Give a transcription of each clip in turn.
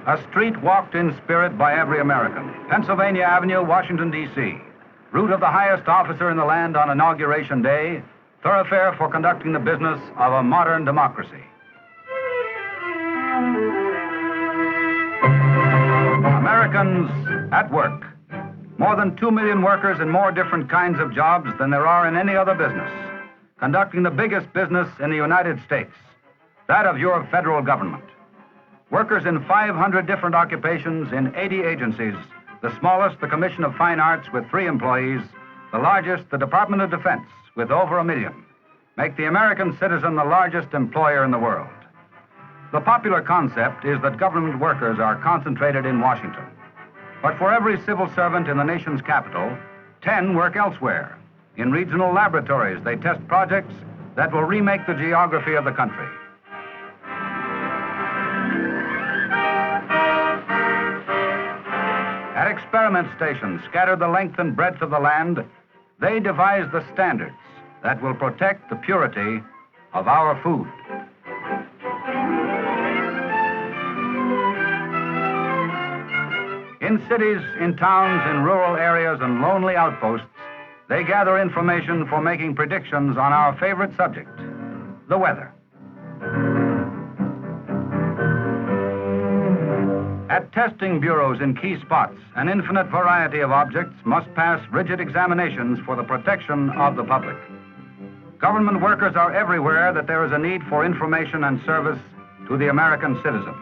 A street walked in spirit by every American. Pennsylvania Avenue, Washington, D.C. Route of the highest officer in the land on Inauguration Day, thoroughfare for conducting the business of a modern democracy. Americans at work. More than 2 million workers in more different kinds of jobs than there are in any other business, conducting the biggest business in the United States, that of your federal government. Workers in 500 different occupations in 80 agencies, the smallest, the Commission of Fine Arts with 3 employees, the largest, the Department of Defense with over 1 million, make the American citizen the largest employer in the world. The popular concept is that government workers are concentrated in Washington. But for every civil servant in the nation's capital, 10 work elsewhere. In regional laboratories, they test projects that will remake the geography of the country. At experiment stations scattered the length and breadth of the land, they devise the standards that will protect the purity of our food. In cities, in towns, in rural areas, and lonely outposts, they gather information for making predictions on our favorite subject, the weather. At testing bureaus in key spots, an infinite variety of objects must pass rigid examinations for the protection of the public. Government workers are everywhere that there is a need for information and service to the American citizen.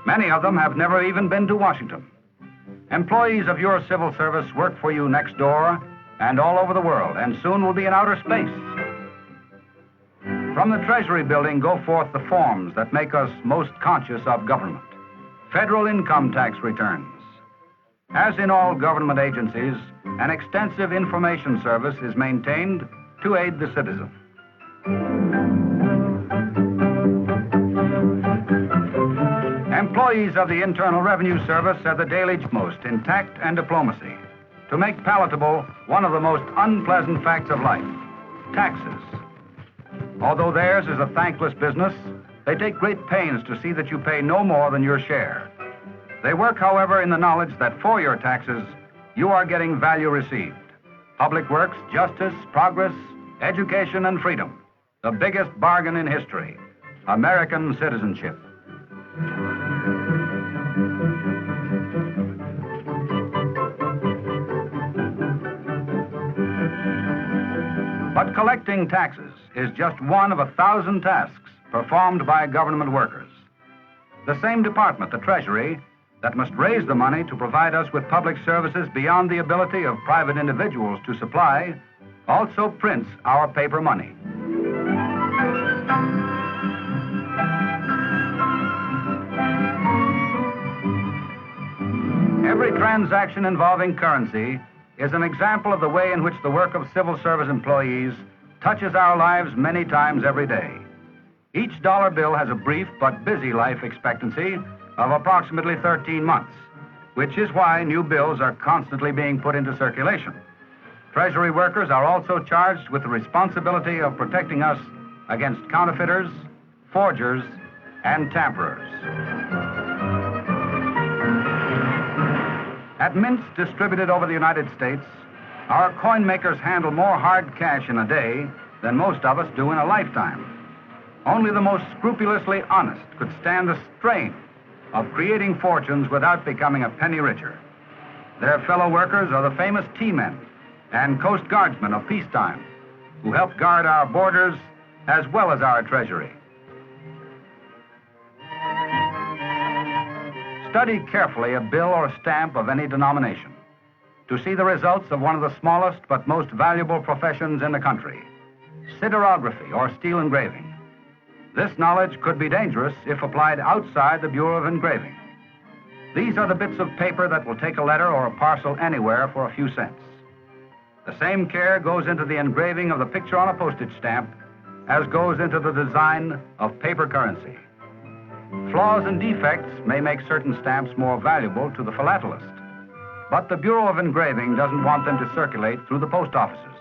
Many of them have never even been to Washington. Employees of your civil service work for you next door and all over the world, and soon will be in outer space. From the Treasury building go forth the forms that make us most conscious of government. Federal income tax returns. As in all government agencies, an extensive information service is maintained to aid the citizen. Employees of the Internal Revenue Service are the daily most in tact and diplomacy to make palatable one of the most unpleasant facts of life, taxes. Although theirs is a thankless business, they take great pains to see that you pay no more than your share. They work, however, in the knowledge that for your taxes, you are getting value received. Public works, justice, progress, education, and freedom. The biggest bargain in history, American citizenship. But collecting taxes is just one of 1,000 tasks performed by government workers. The same department, the Treasury, that must raise the money to provide us with public services beyond the ability of private individuals to supply, also prints our paper money. Every transaction involving currency is an example of the way in which the work of civil service employees touches our lives many times every day. Each dollar bill has a brief but busy life expectancy of approximately 13 months, which is why new bills are constantly being put into circulation. Treasury workers are also charged with the responsibility of protecting us against counterfeiters, forgers, and tamperers. At mints distributed over the United States, our coin makers handle more hard cash in a day than most of us do in a lifetime. Only the most scrupulously honest could stand the strain of creating fortunes without becoming a penny richer. Their fellow workers are the famous T-men and Coast Guardsmen of peacetime, who help guard our borders as well as our treasury. Study carefully a bill or stamp of any denomination to see the results of one of the smallest but most valuable professions in the country, siderography or steel engraving. This knowledge could be dangerous if applied outside the Bureau of Engraving. These are the bits of paper that will take a letter or a parcel anywhere for a few cents. The same care goes into the engraving of the picture on a postage stamp as goes into the design of paper currency. Flaws and defects may make certain stamps more valuable to the philatelist, but the Bureau of Engraving doesn't want them to circulate through the post offices.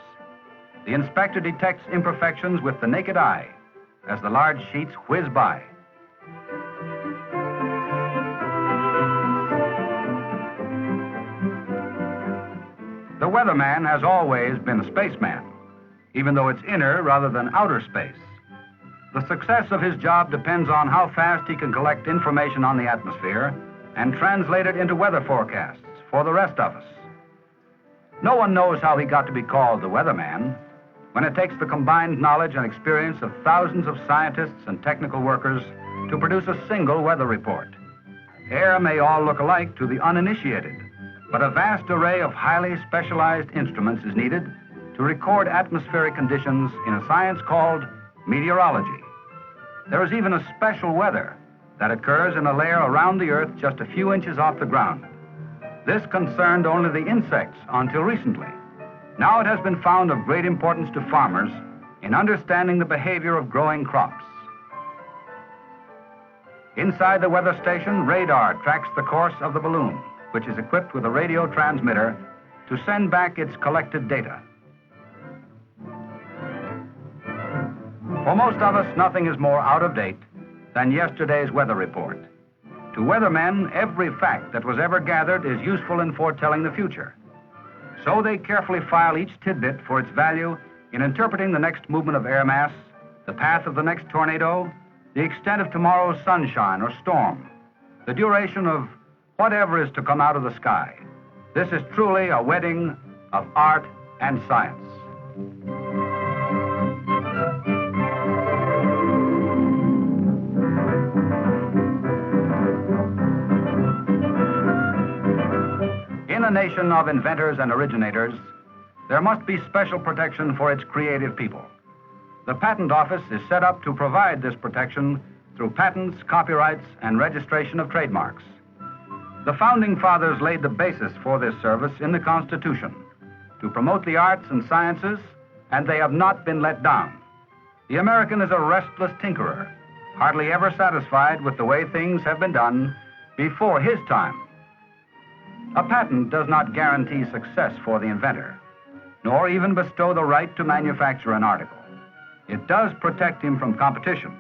The inspector detects imperfections with the naked eye as the large sheets whiz by. The weatherman has always been a spaceman, even though it's inner rather than outer space. The success of his job depends on how fast he can collect information on the atmosphere and translate it into weather forecasts for the rest of us. No one knows how he got to be called the weatherman, when it takes the combined knowledge and experience of thousands of scientists and technical workers to produce a single weather report. Air may all look alike to the uninitiated, but a vast array of highly specialized instruments is needed to record atmospheric conditions in a science called meteorology. There is even a special weather that occurs in a layer around the Earth just a few inches off the ground. This concerned only the insects until recently. Now it has been found of great importance to farmers in understanding the behavior of growing crops. Inside the weather station, radar tracks the course of the balloon, which is equipped with a radio transmitter to send back its collected data. For most of us, nothing is more out of date than yesterday's weather report. To weathermen, every fact that was ever gathered is useful in foretelling the future. So they carefully file each tidbit for its value in interpreting the next movement of air mass, the path of the next tornado, the extent of tomorrow's sunshine or storm, the duration of whatever is to come out of the sky. This is truly a wedding of art and science. In a nation of inventors and originators, there must be special protection for its creative people. The Patent Office is set up to provide this protection through patents, copyrights, and registration of trademarks. The Founding Fathers laid the basis for this service in the Constitution to promote the arts and sciences, and they have not been let down. The American is a restless tinkerer, hardly ever satisfied with the way things have been done before his time. A patent does not guarantee success for the inventor, nor even bestow the right to manufacture an article. It does protect him from competition,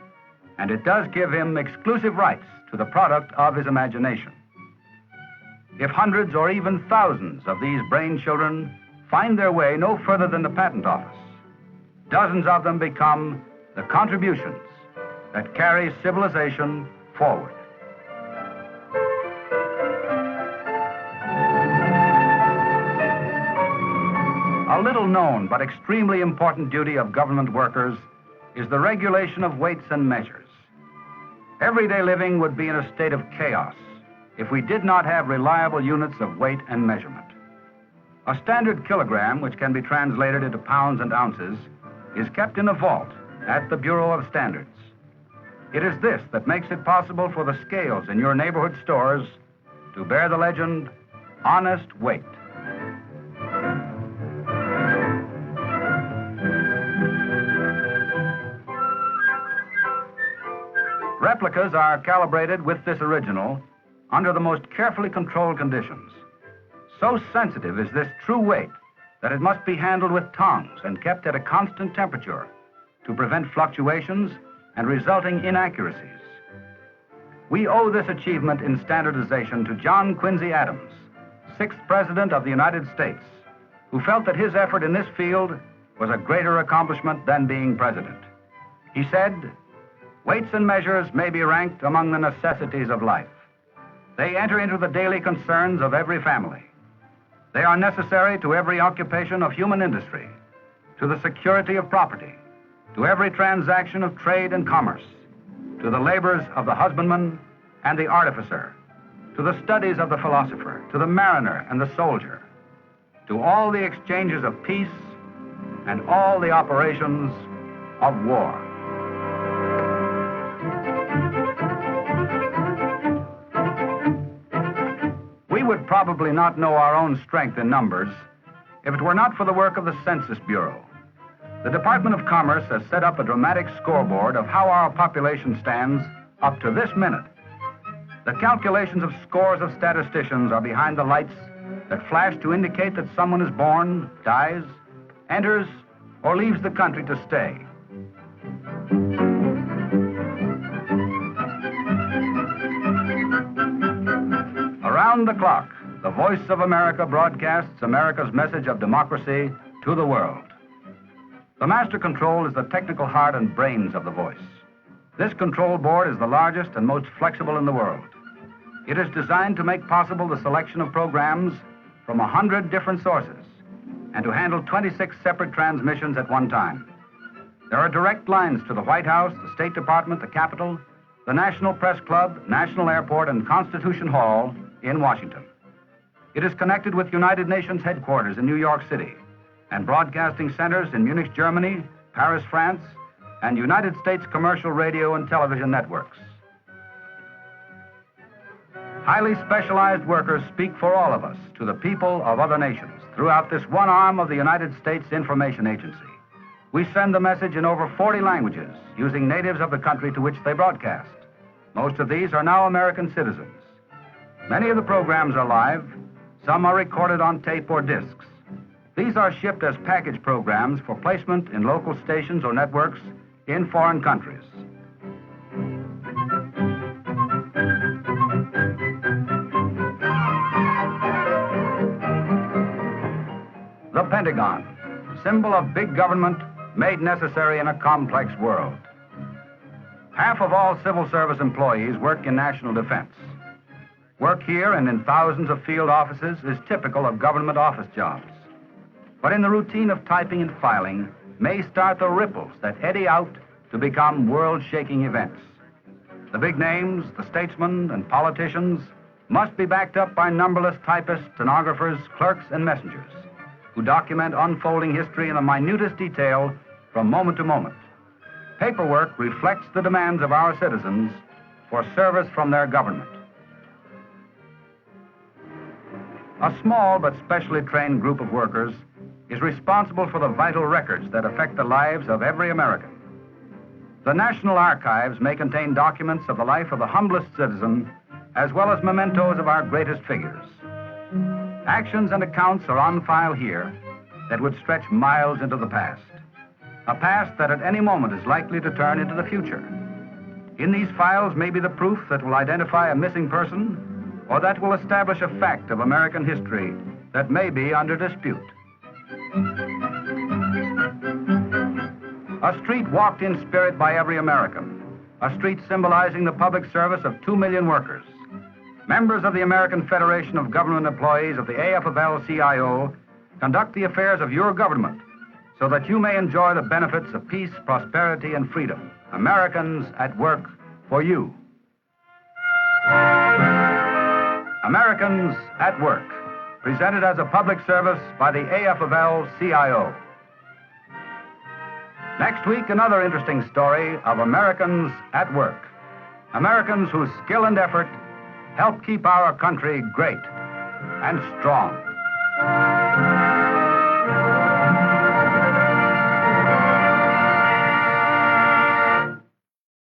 and it does give him exclusive rights to the product of his imagination. If hundreds or even thousands of these brain children find their way no further than the Patent Office, dozens of them become the contributions that carry civilization forward. A little known but extremely important duty of government workers is the regulation of weights and measures. Everyday living would be in a state of chaos if we did not have reliable units of weight and measurement. A standard kilogram, which can be translated into pounds and ounces, is kept in a vault at the Bureau of Standards. It is this that makes it possible for the scales in your neighborhood stores to bear the legend, honest weight. Replicas are calibrated with this original under the most carefully controlled conditions. So sensitive is this true weight that it must be handled with tongs and kept at a constant temperature to prevent fluctuations and resulting inaccuracies. We owe this achievement in standardization to John Quincy Adams, 6th President of the United States, who felt that his effort in this field was a greater accomplishment than being president. He said, "Weights and measures may be ranked among the necessities of life. They enter into the daily concerns of every family. They are necessary to every occupation of human industry, to the security of property, to every transaction of trade and commerce, to the labors of the husbandman and the artificer, to the studies of the philosopher, to the mariner and the soldier, to all the exchanges of peace and all the operations of war." We would probably not know our own strength in numbers if it were not for the work of the Census Bureau. The Department of Commerce has set up a dramatic scoreboard of how our population stands up to this minute. The calculations of scores of statisticians are behind the lights that flash to indicate that someone is born, dies, enters, or leaves the country to stay. Around the clock, the Voice of America broadcasts America's message of democracy to the world. The master control is the technical heart and brains of the Voice. This control board is the largest and most flexible in the world. It is designed to make possible the selection of programs from 100 different sources and to handle 26 separate transmissions at one time. There are direct lines to the White House, the State Department, the Capitol, the National Press Club, National Airport, and Constitution Hall in Washington. It is connected with United Nations headquarters in New York City and broadcasting centers in Munich, Germany, Paris, France, and United States commercial radio and television networks. Highly specialized workers speak for all of us to the people of other nations throughout this one arm of the United States Information Agency. We send the message in over 40 languages using natives of the country to which they broadcast. Most of these are now American citizens. Many of the programs are live. Some are recorded on tape or discs. These are shipped as package programs for placement in local stations or networks in foreign countries. The Pentagon, symbol of big government made necessary in a complex world. Half of all civil service employees work in national defense. Work here and in thousands of field offices is typical of government office jobs. But in the routine of typing and filing may start the ripples that eddy out to become world-shaking events. The big names, the statesmen and politicians must be backed up by numberless typists, stenographers, clerks, and messengers who document unfolding history in the minutest detail from moment to moment. Paperwork reflects the demands of our citizens for service from their government. A small but specially trained group of workers is responsible for the vital records that affect the lives of every American. The National Archives may contain documents of the life of the humblest citizen, as well as mementos of our greatest figures. Actions and accounts are on file here that would stretch miles into the past, a past that at any moment is likely to turn into the future. In these files may be the proof that will identify a missing person or that will establish a fact of American history that may be under dispute. A street walked in spirit by every American, a street symbolizing the public service of 2 million workers. Members of the American Federation of Government Employees of the AFL-CIO conduct the affairs of your government so that you may enjoy the benefits of peace, prosperity, and freedom. Americans at work for you. Americans at Work, presented as a public service by the AFL-CIO. Next week, another interesting story of Americans at work. Americans whose skill and effort help keep our country great and strong.